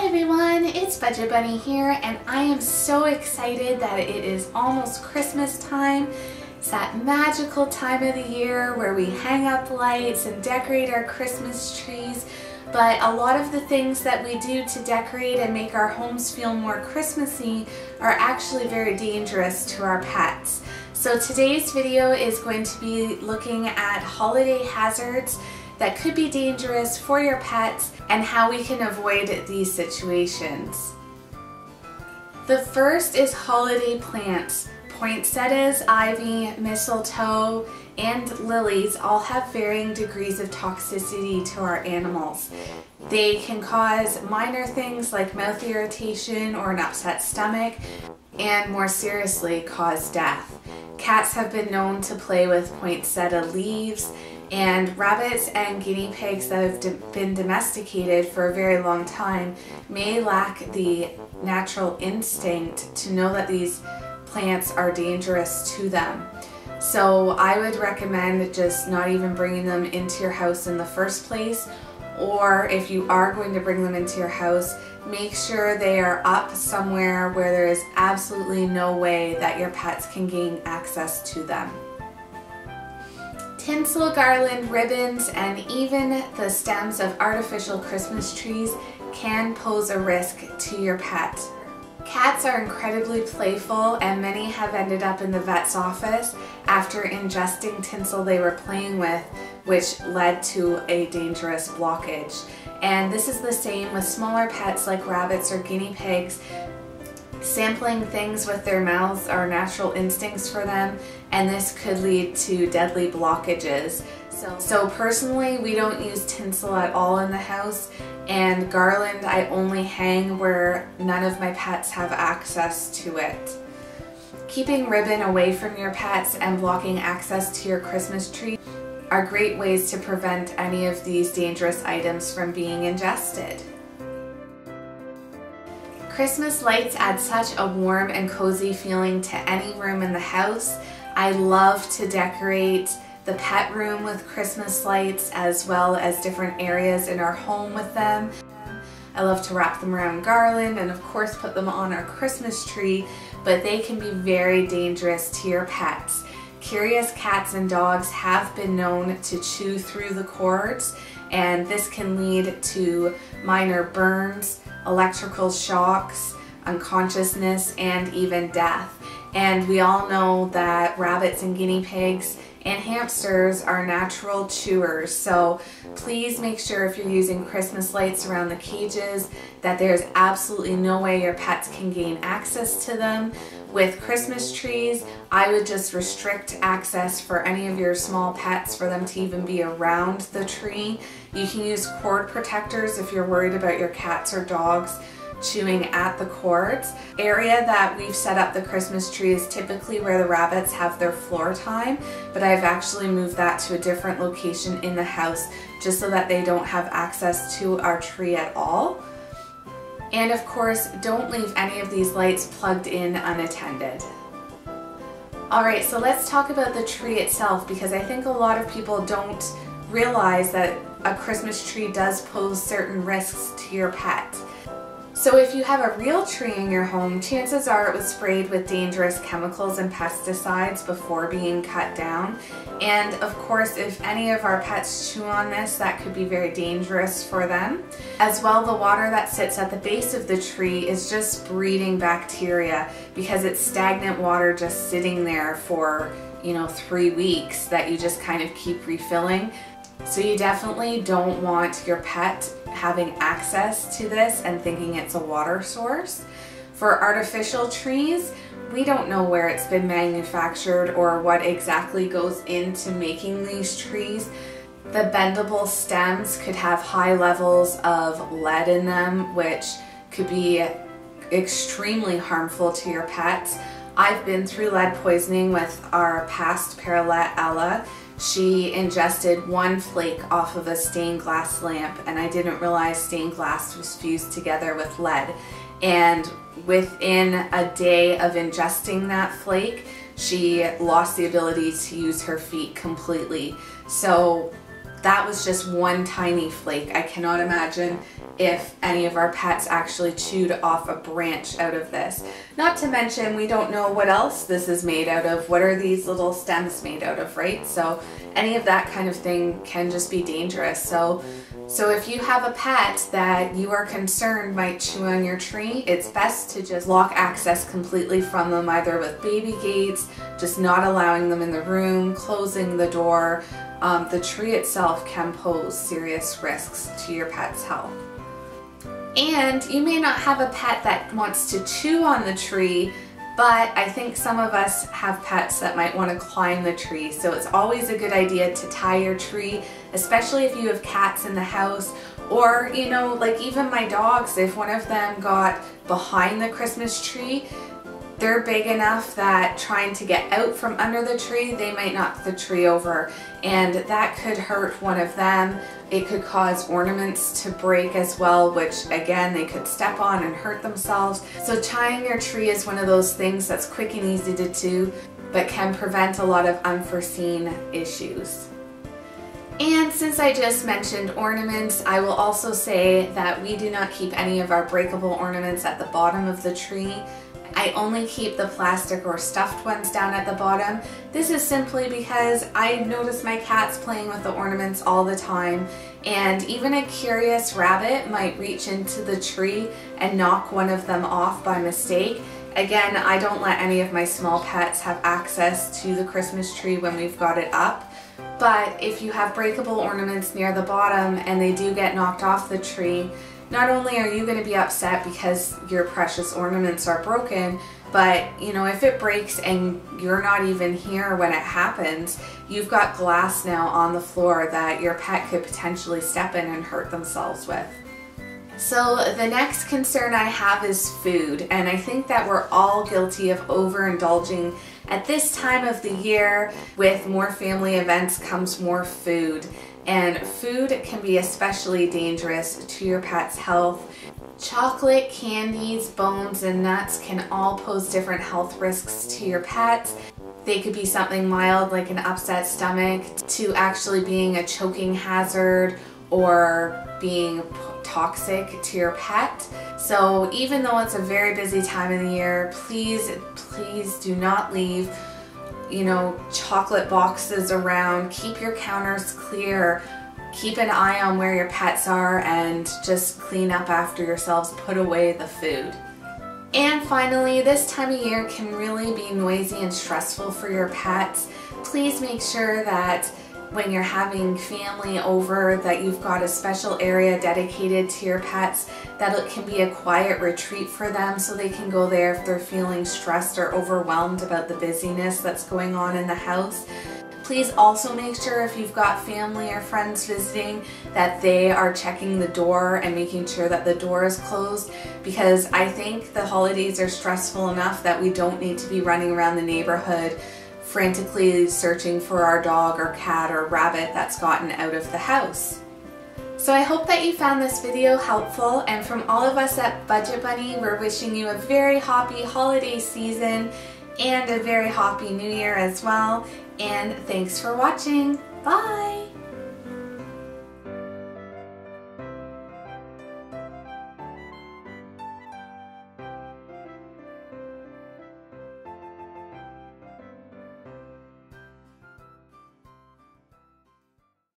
everyone, it's Budget Bunny here, and I am so excited that it is almost Christmas time. It's that magical time of the year where we hang up lights and decorate our Christmas trees, but a lot of the things that we do to decorate and make our homes feel more Christmassy are actually very dangerous to our pets. So today's video is going to be looking at holiday hazards that could be dangerous for your pets and how we can avoid these situations. The first is holiday plants. Poinsettias, ivy, mistletoe, and lilies all have varying degrees of toxicity to our animals. They can cause minor things like mouth irritation or an upset stomach, and more seriously cause death. Cats have been known to play with poinsettia leaves, and rabbits and guinea pigs that have been domesticated for a very long time may lack the natural instinct to know that these plants are dangerous to them. So I would recommend just not even bringing them into your house in the first place, or if you are going to bring them into your house, make sure they are up somewhere where there is absolutely no way that your pets can gain access to them. Tinsel, garland, ribbons, and even the stems of artificial Christmas trees can pose a risk to your pet. Cats are incredibly playful, and many have ended up in the vet's office after ingesting tinsel they were playing with, which led to a dangerous blockage. And this is the same with smaller pets like rabbits or guinea pigs. Sampling things with their mouths are natural instincts for them, and this could lead to deadly blockages. So personally, we don't use tinsel at all in the house, and garland I only hang where none of my pets have access to it. Keeping ribbon away from your pets and blocking access to your Christmas tree are great ways to prevent any of these dangerous items from being ingested. Christmas lights add such a warm and cozy feeling to any room in the house. I love to decorate the pet room with Christmas lights as well as different areas in our home with them. I love to wrap them around garland and of course put them on our Christmas tree, but they can be very dangerous to your pets. Curious cats and dogs have been known to chew through the cords, and this can lead to minor burns, electrical shocks, unconsciousness, and even death. And we all know that rabbits and guinea pigs and hamsters are natural chewers, so please make sure if you're using Christmas lights around the cages that there's absolutely no way your pets can gain access to them. With Christmas trees, I would just restrict access for any of your small pets for them to even be around the tree. You can use cord protectors if you're worried about your cats or dogs chewing at the cords. Area that we've set up the Christmas tree is typically where the rabbits have their floor time, but I've actually moved that to a different location in the house just so that they don't have access to our tree at all. And of course, don't leave any of these lights plugged in unattended. Alright, so let's talk about the tree itself, because I think a lot of people don't realize that a Christmas tree does pose certain risks to your pet. So if you have a real tree in your home, chances are it was sprayed with dangerous chemicals and pesticides before being cut down. And of course, if any of our pets chew on this, that could be very dangerous for them. As well, the water that sits at the base of the tree is just breeding bacteria because it's stagnant water just sitting there for, 3 weeks that you just kind of keep refilling. So you definitely don't want your pet having access to this and thinking it's a water source. For artificial trees, we don't know where it's been manufactured or what exactly goes into making these trees. The bendable stems could have high levels of lead in them, which could be extremely harmful to your pets. I've been through lead poisoning with our past parrotlet, Ella. She ingested one flake off of a stained glass lamp, and I didn't realize stained glass was fused together with lead. And within a day of ingesting that flake, she lost the ability to use her feet completely. So that was just one tiny flake. I cannot imagine if any of our pets actually chewed off a branch out of this. Not to mention, we don't know what else this is made out of. What are these little stems made out of, right? So any of that kind of thing can just be dangerous. So if you have a pet that you are concerned might chew on your tree, it's best to just block access completely from them, either with baby gates, just not allowing them in the room, closing the door. The tree itself can pose serious risks to your pet's health. And you may not have a pet that wants to chew on the tree, but I think some of us have pets that might want to climb the tree. So it's always a good idea to tie your tree, especially if you have cats in the house, or, you know, like even my dogs, if one of them got behind the Christmas tree, they're big enough that trying to get out from under the tree, they might knock the tree over, and that could hurt one of them. It could cause ornaments to break as well, which again, they could step on and hurt themselves. So tying your tree is one of those things that's quick and easy to do, but can prevent a lot of unforeseen issues. And since I just mentioned ornaments, I will also say that we do not keep any of our breakable ornaments at the bottom of the tree. I only keep the plastic or stuffed ones down at the bottom. This is simply because I notice my cats playing with the ornaments all the time, and even a curious rabbit might reach into the tree and knock one of them off by mistake. Again, I don't let any of my small pets have access to the Christmas tree when we've got it up. But if you have breakable ornaments near the bottom and they do get knocked off the tree, not only are you going to be upset because your precious ornaments are broken, but you know, if it breaks and you're not even here when it happens, you've got glass now on the floor that your pet could potentially step in and hurt themselves with. So the next concern I have is food, and I think that we're all guilty of overindulging at this time of the year. With more family events comes more food. And food can be especially dangerous to your pet's health. Chocolate, candies, bones, and nuts can all pose different health risks to your pets. They could be something mild like an upset stomach to actually being a choking hazard or being toxic to your pet. So even though it's a very busy time of the year, please do not leave, you know, chocolate boxes around. Keep your counters clear. Keep an eye on where your pets are and just clean up after yourselves. Put away the food. And finally, this time of year can really be noisy and stressful for your pets. Please make sure that when you're having family over that you've got a special area dedicated to your pets, that it can be a quiet retreat for them so they can go there if they're feeling stressed or overwhelmed about the busyness that's going on in the house. Please also make sure if you've got family or friends visiting that they are checking the door and making sure that the door is closed, because I think the holidays are stressful enough that we don't need to be running around the neighborhood frantically searching for our dog or cat or rabbit that's gotten out of the house. So I hope that you found this video helpful, and from all of us at Budget Bunny, we're wishing you a very happy holiday season and a very happy new year as well. And thanks for watching. Bye!